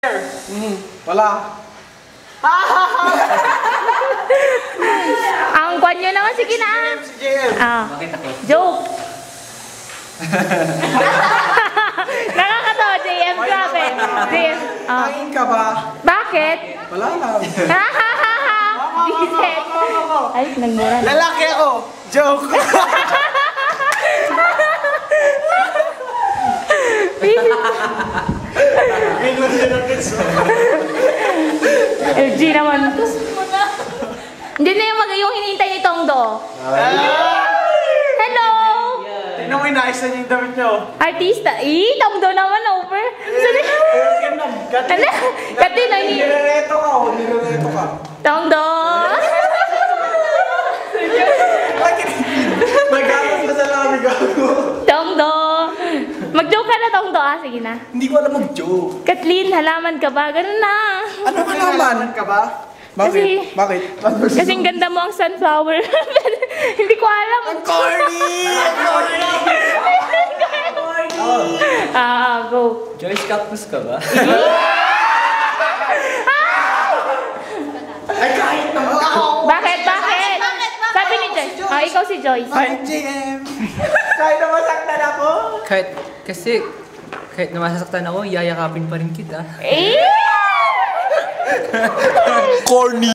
Wala. Ang kwan nyo naman, sige na. Si JM. Bakit ako? Joke. Nakakatawa, JM. Grabe. JM. Kain ka ba? Bakit? Wala lang. Bisit. Ay, nagmura na. Lalaki ako. Joke. LG naman. Hindi na yung hinihintay ni Tongdo. Hello! Tingnan mo, inayos na niya yung damit niyo. Artista. Tongdo naman, over. Kati na ni... Nirereto ka, oh. Nirereto ka. Tongdo! Nagkakot pa sa lamig ako. Tongdo! Mag-joke ka na, Tongdo. Sige na. Hindi ko alam mag-joke. Kathleen, halaman ka ba? Ganun na. Ano ka naman? Ka ba? Kasi- Bakit? Kasing ganda mo ang sunflower. Hindi ko alam. Ang corny! Ang corny! Go. Joyce Cactus ka ba? Ay, kahit naman ako. Bakit? Sabi ni Joyce. Ikaw si Joyce. Hi, JM. Kahit na masaktan ako. Kahit na masasaktan ako, yayakapin pa rin kita. Corny!